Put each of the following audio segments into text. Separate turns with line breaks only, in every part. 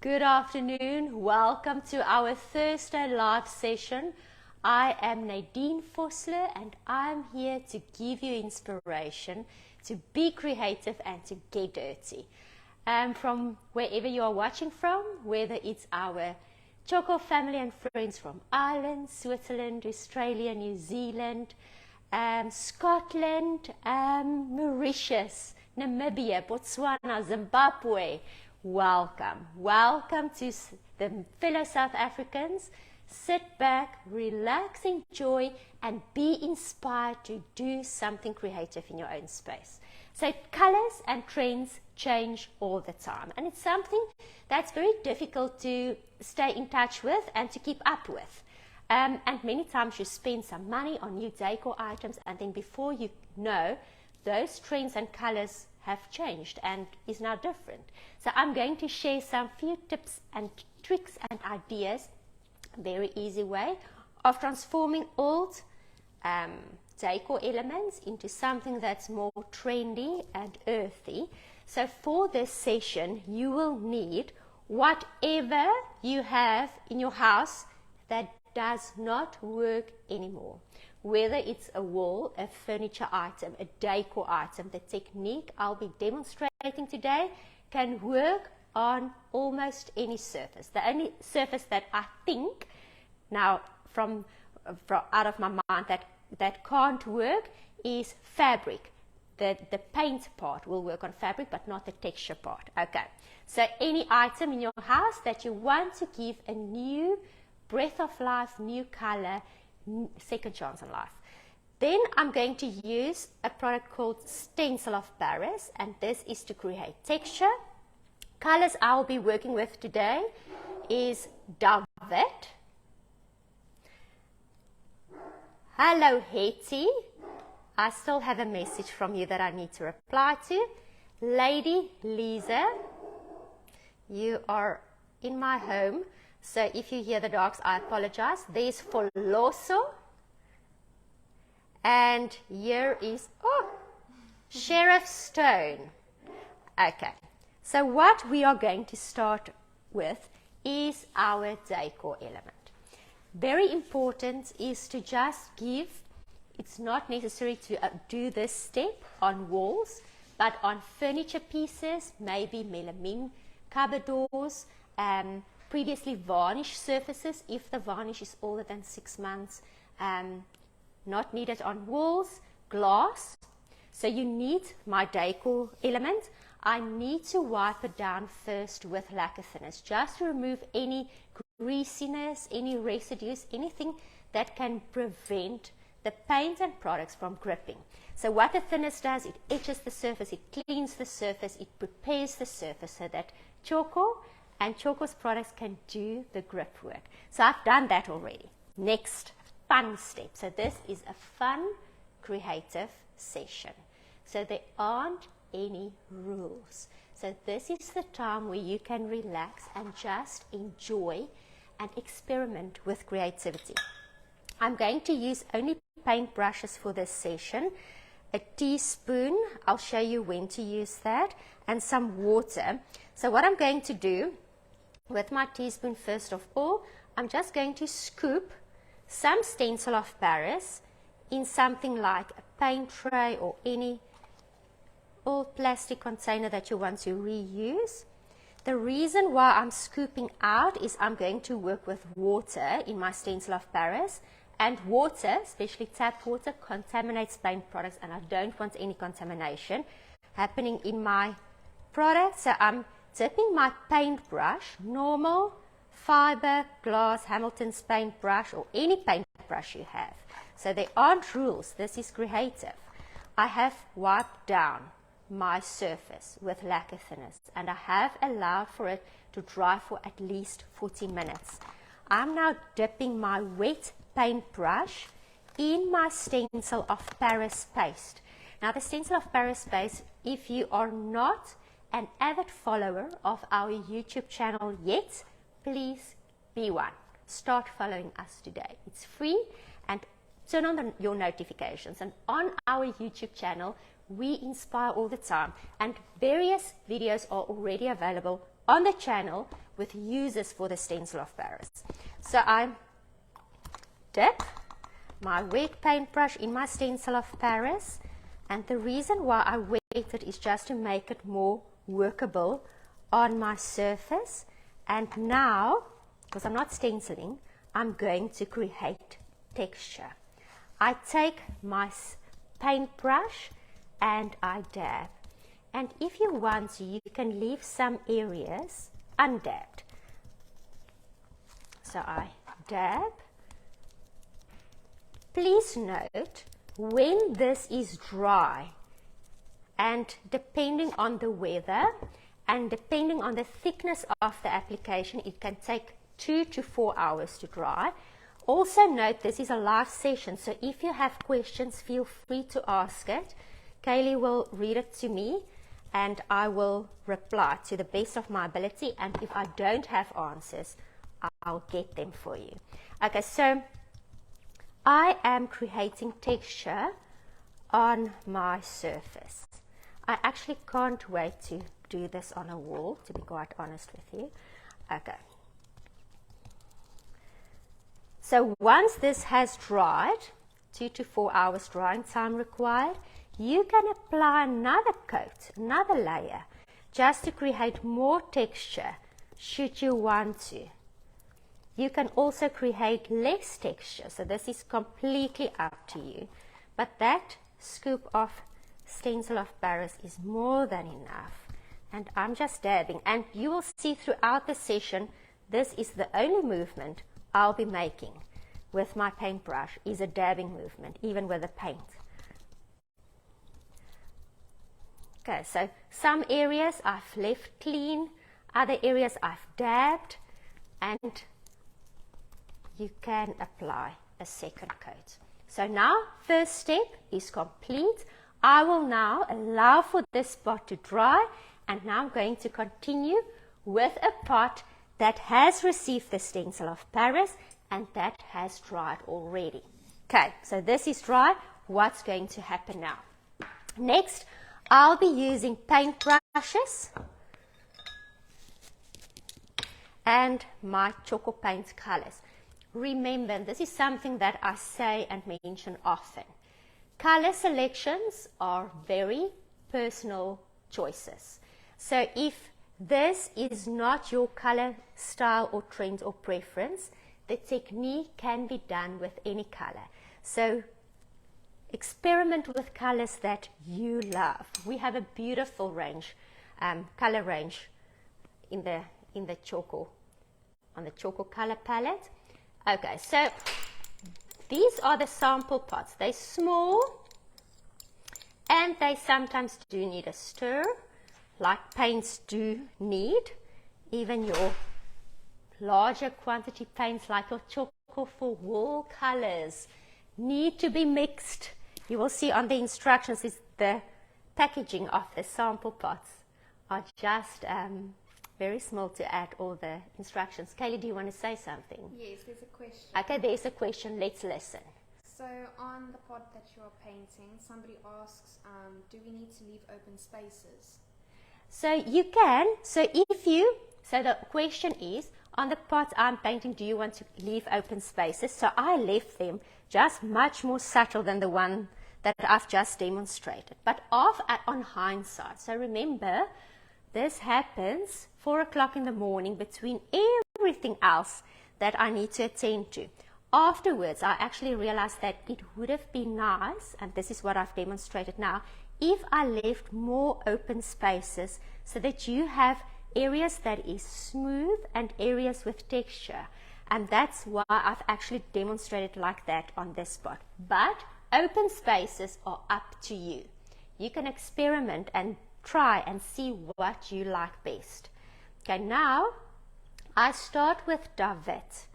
Good afternoon. Welcome to our Thursday live session. I am Nadine Vosloo and I'm here to give you inspiration to be creative and to get dirty. From wherever you are watching from, whether it's our Tjhoko family and friends from Ireland, Switzerland, Australia, New Zealand, Scotland, Mauritius, Namibia, Botswana, Zimbabwe. Welcome. Welcome to the fellow South Africans. Sit back, relax, enjoy, and be inspired to do something creative in your own space. So colors and trends change all the time, and it's something that's very difficult to stay in touch with and to keep up with. And many times you spend some money on new decor items, and then before you know, those trends and colors have changed and is now different. So I'm going to share some few tips and tricks and ideas, a very easy way of transforming old decor elements into something that's more trendy and earthy. So for this session, you will need whatever you have in your house that does not work anymore. Whether it's a wall, a furniture item, a decor item, the technique I'll be demonstrating today can work on almost any surface. The only surface that I think now from out of my mind that can't work is fabric. The paint part will work on fabric, but not the texture part. Okay, so any item in your house that you want to give a new breath of life, new color, second chance in life. Then I'm going to use a product called Stencil of Paris, and this is to create texture. Colors I'll be working with today is Velvet. Hello Hetty, I still have a message from you that I need to reply to. Lady Lisa, you are in my home, so if you hear the dogs, I apologize. There's Foloso. And here is, Sheriff Stone. Okay, so what we are going to start with is our decor element. Very important is to just give, it's not necessary to do this step on walls, but on furniture pieces, maybe melamine cupboard doors, previously varnished surfaces, if the varnish is older than 6 months, not needed on walls, glass. So you need my decor element. I need to wipe it down first with lacquer thinners, just to remove any greasiness, any residues, anything that can prevent the paint and products from gripping. So what the thinners does, it etches the surface, it cleans the surface, it prepares the surface so that Tjhoko and Tjoko's products can do the grip work. So I've done that already. Next, fun step. So this is a fun, creative session. So there aren't any rules. So this is the time where you can relax and just enjoy and experiment with creativity. I'm going to use only paint brushes for this session. A teaspoon, I'll show you when to use that, and some water. So what I'm going to do with my teaspoon, first of all, I'm just going to scoop some Stencil of Paris in something like a paint tray or any old plastic container that you want to reuse. The reason why I'm scooping out is I'm going to work with water in my Stencil of Paris, and water, especially tap water, contaminates paint products, and I don't want any contamination happening in my product. So I'm dipping my paintbrush, normal fiber, glass, Hamilton's paintbrush, or any paintbrush you have. So there aren't rules. This is creative. I have wiped down my surface with lacquer thinners, and I have allowed for it to dry for at least 40 minutes. I'm now dipping my wet paintbrush in my Stencil of Paris paste. Now the Stencil of Paris paste, if you are not an avid follower of our YouTube channel yet, please be one. Start following us today. It's free, and turn on your notifications. And on our YouTube channel, we inspire all the time, and various videos are already available on the channel with uses for the stencil of Paris. So I dip my wet paintbrush in my stencil of Paris, and the reason why I wet it is just to make it more workable on my surface. And now, because I'm not stenciling, I'm going to create texture. I take my paintbrush and I dab. And if you want to, you can leave some areas undabbed. So I dab. Please note, when this is dry, and depending on the weather and depending on the thickness of the application, it can take 2 to 4 hours to dry. Also note, this is a live session, so if you have questions, feel free to ask it. Kaylee will read it to me and I will reply to the best of my ability, and if I don't have answers, I'll get them for you. Okay, so I am creating texture on my surface. I actually can't wait to do this on a wall, to be quite honest with you. Okay. So once this has dried, 2 to 4 hours drying time required, you can apply another coat, another layer, just to create more texture, should you want to. You can also create less texture, so this is completely up to you. But that scoop of stencil of Paris is more than enough. And I'm just dabbing. And you will see throughout the session, this is the only movement I'll be making with my paintbrush, is a dabbing movement, even with the paint. Okay, so some areas I've left clean, other areas I've dabbed, and you can apply a second coat. So now, first step is complete. I will now allow for this pot to dry, and now I'm going to continue with a pot that has received the stencil of Paris and that has dried already. Okay, so this is dry. What's going to happen now? Next, I'll be using paint brushes and my Tjhoko Paint colors. Remember, this is something that I say and mention often. Color selections are very personal choices. So if this is not your color style or trend or preference, the technique can be done with any color. So experiment with colors that you love. We have a beautiful range, color range in the Tjhoko, on the Tjhoko color palette. Okay, so these are the sample pots. They're small and they sometimes do need a stir, like paints do need. Even your larger quantity paints like your Tjhoko for wall colors need to be mixed. You will see on the instructions is the packaging of the sample pots are just very small to add all the instructions. Kaylee, do you want to say something?
Yes, there's a question.
Okay, there's a question. Let's listen.
So on the pot that you are painting, somebody asks, do we need to leave open spaces?
So you can. So the question is, on the pot I'm painting, do you want to leave open spaces? So I left them just much more subtle than the one that I've just demonstrated. But on hindsight, so remember, this happens 4 o'clock in the morning between everything else that I need to attend to. Afterwards, I actually realized that it would have been nice, and this is what I've demonstrated now, if I left more open spaces so that you have areas that is smooth and areas with texture. And that's why I've actually demonstrated like that on this spot. But open spaces are up to you. You can experiment and try and see what you like best. Okay, now I start with Davet,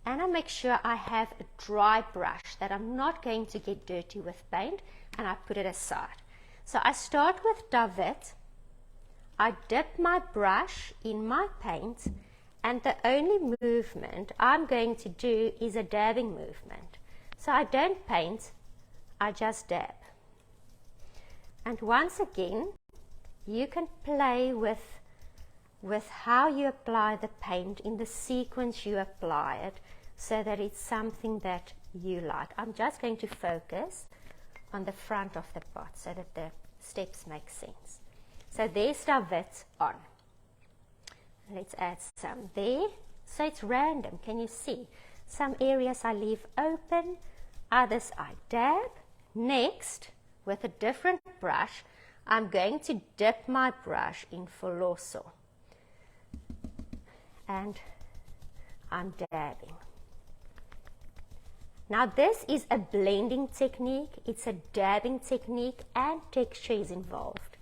and I make sure I have a dry brush that I'm not going to get dirty with paint, and I put it aside. So I start with Davet, I dip my brush in my paint, and the only movement I'm going to do is a dabbing movement. So I don't paint, I just dab. And once again, you can play with how you apply the paint in the sequence you apply it, so that it's something that you like. I'm just going to focus on the front of the pot so that the steps make sense. So there's David on. Let's add some there. So it's random, can you see? Some areas I leave open, others I dab. Next, with a different brush, I'm going to dip my brush in Voloso. And I'm dabbing. Now this is a blending technique, it's a dabbing technique, and texture is involved.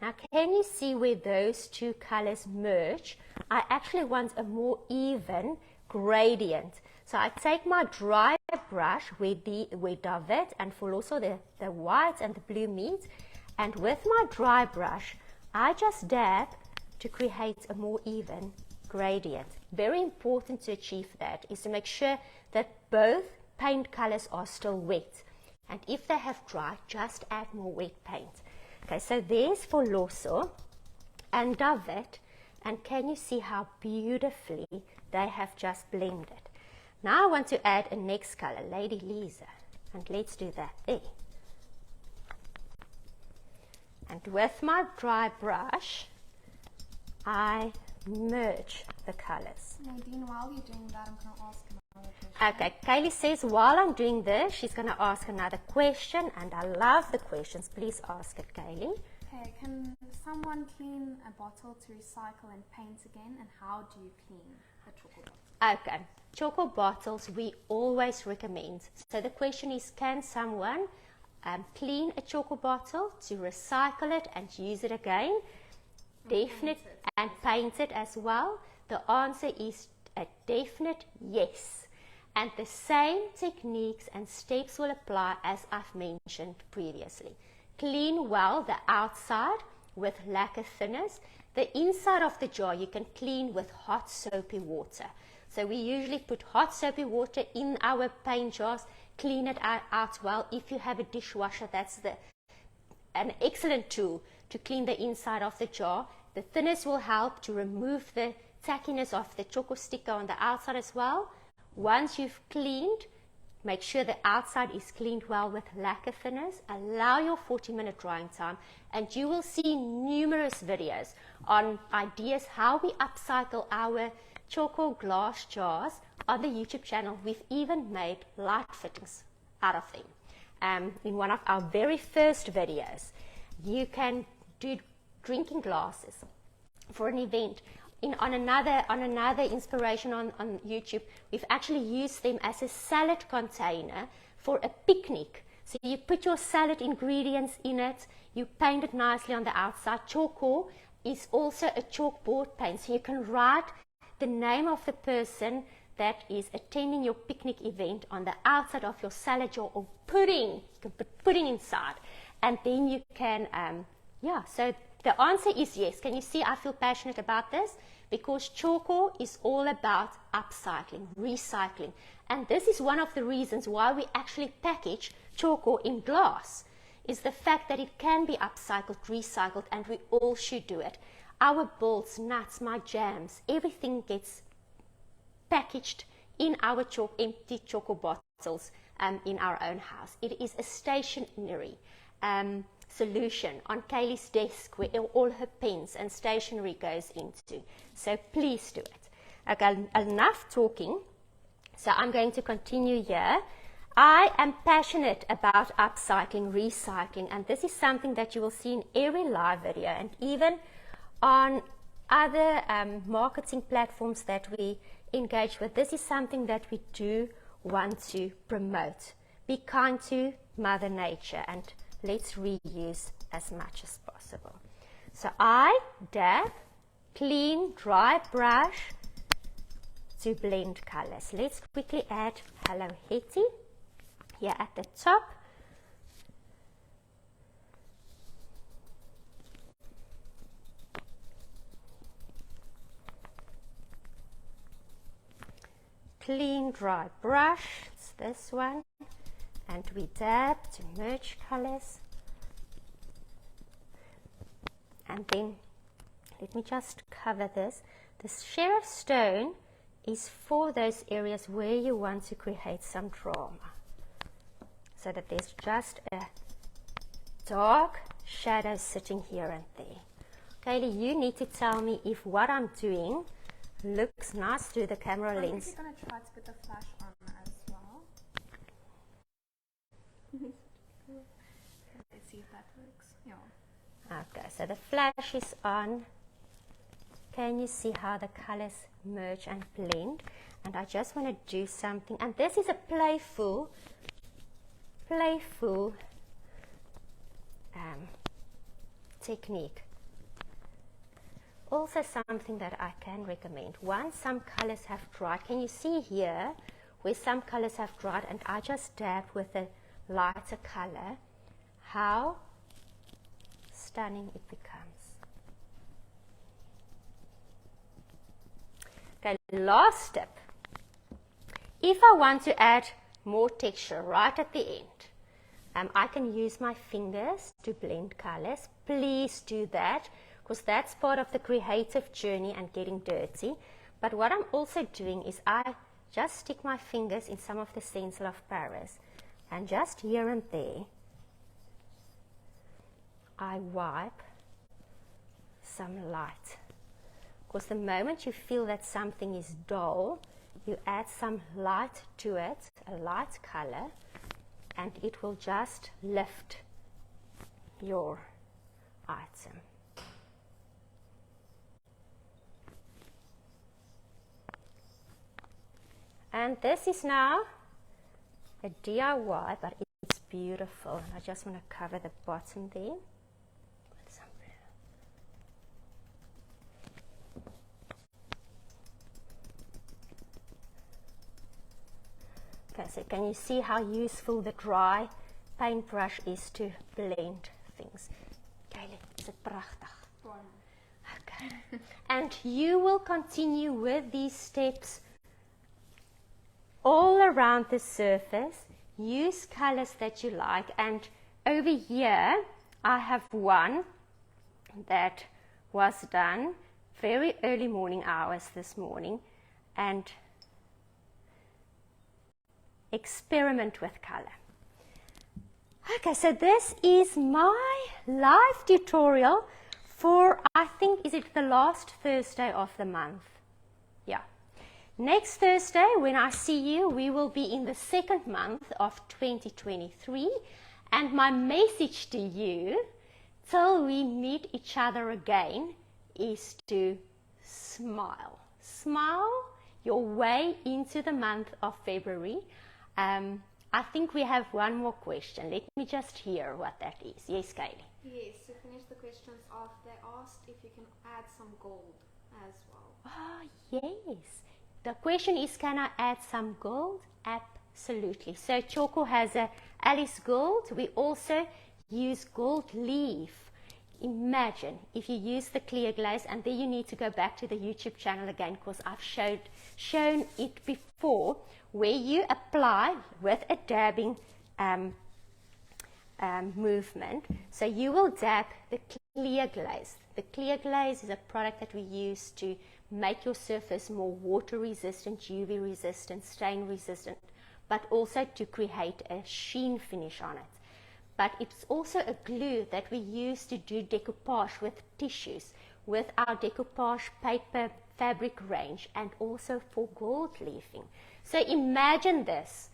Now can you see where those two colors merge? I actually want a more even gradient. So I take my dry brush where David and Voloso, the white and the blue meet, and with my dry brush, I just dab to create a more even gradient. Very important to achieve that is to make sure that both paint colors are still wet, and if they have dried, just add more wet paint. Okay, so there's Voloso and David, and can you see how beautifully they have just blended? Now I want to add a next color, Lady Lisa, and let's do that there. And with my dry brush, I merge the colors.
Nadine, while you're doing that, I'm going to ask another question.
Okay, Kaylee says while I'm doing this, she's going to ask another question, and I love the questions. Please ask it, Kaylee.
Okay, can someone clean a bottle to recycle and paint again, and how do you clean the Tjhoko bottle?
Okay, Tjhoko bottles we always recommend. So the question is, can someone clean a Tjhoko bottle to recycle it and use it again? Definite, and paint it as well. The answer is a definite yes. And the same techniques and steps will apply as I've mentioned previously. Clean well the outside with lacquer thinners. The inside of the jar you can clean with hot soapy water. So we usually put hot soapy water in our paint jars, clean it out well. If you have a dishwasher, that's an excellent tool to clean the inside of the jar. The thinners will help to remove the tackiness of the Tjhoko sticker on the outside as well. Once you've cleaned, make sure the outside is cleaned well with lacquer thinners. Allow your 40-minute drying time, and you will see numerous videos on ideas how we upcycle our Tjhoko glass jars on the YouTube channel. We've even made light fittings out of them. In one of our very first videos, you can do drinking glasses for an event. On another inspiration on YouTube, we've actually used them as a salad container for a picnic. So you put your salad ingredients in it, you paint it nicely on the outside. Tjhoko is also a chalkboard paint, so you can write the name of the person that is attending your picnic event on the outside of your salad jar, or pudding. You can put pudding inside, and then you can, so the answer is yes. Can you see I feel passionate about this? Because Tjhoko is all about upcycling, recycling. And this is one of the reasons why we actually package Tjhoko in glass, is the fact that it can be upcycled, recycled, and we all should do it. Our balls, nuts, my jams, everything gets packaged in our empty Tjhoko bottles in our own house. It is a stationary solution on Kaylee's desk where all her pens and stationery goes into. So please do it. Okay, enough talking. So I'm going to continue here. I am passionate about upcycling, recycling, and this is something that you will see in every live video, and even on other marketing platforms that we engage with. This is something that we do want to promote. Be kind to Mother Nature, and let's reuse as much as possible. So I dab, clean, dry brush to blend colors. Let's quickly add Hello Hetty here at the top. Clean, dry brush, it's this one. And we dab to merge colors. And then let me just cover this. The sheriff stone is for those areas where you want to create some drama, so that there's just a dark shadow sitting here and there. Kaylee, you need to tell me if what I'm doing looks nice through the camera lens.
I'm going to try to put the flash on as well. Let's see if that works. Yeah.
Okay, so the flash is on. Can you see how the colors merge and blend? And I just want to do something, and this is a playful technique. Also something that I can recommend. Once some colors have dried, can you see here where some colors have dried, and I just dab with a lighter color, how stunning it becomes. Okay, last tip. If I want to add more texture right at the end, I can use my fingers to blend colors. Please do that, because that's part of the creative journey and getting dirty. But what I'm also doing is I just stick my fingers in some of the stencil of Paris, and just here and there I wipe some light. Because the moment you feel that something is dull, you add some light to it, a light color, and it will just lift your item. And this is now a DIY, but it's beautiful. I just want to cover the bottom there. Okay, so can you see how useful the dry paintbrush is to blend things? Kaylee, is it prachtig? Okay. And you will continue with these steps all around the surface. Use colors that you like. And over here, I have one that was done very early morning hours this morning. And experiment with color. Okay, so this is my live tutorial for, I think, is it the last Thursday of the month? Yeah. Next Thursday, when I see you, we will be in the second month of 2023. And my message to you, till we meet each other again, is to smile. Smile your way into the month of February. I think we have one more question. Let me just hear what that is. Yes, Kaylee?
Yes, to finish the questions off, they asked if you can add some gold as well.
Ah, yes. The question is, can I add some gold? Absolutely. So Tjhoko has a Alice Gold. We also use gold leaf. Imagine if you use the clear glaze, and then you need to go back to the YouTube channel again, because I've shown it before, where you apply with a dabbing movement. So you will dab the clear glaze. The clear glaze is a product that we use to make your surface more water resistant, UV resistant, stain resistant, but also to create a sheen finish on it. But it's also a glue that we use to do decoupage with tissues, with our decoupage paper fabric range, and also for gold leafing. So imagine this.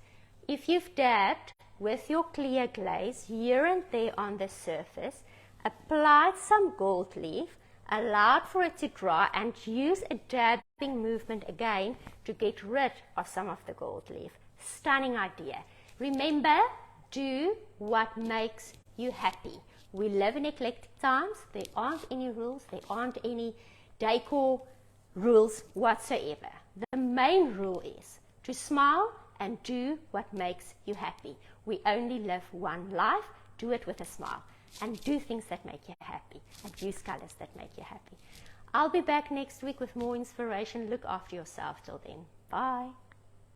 If you've dabbed with your clear glaze here and there on the surface, applied some gold leaf, allowed for it to dry, and use a dabbing movement again to get rid of some of the gold leaf. Stunning idea. Remember, do what makes you happy. We live in eclectic times. There aren't any rules. There aren't any decor rules whatsoever. The main rule is to smile and do what makes you happy. We only live one life. Do it with a smile. And do things that make you happy. And use colors that make you happy. I'll be back next week with more inspiration. Look after yourself till then. Bye.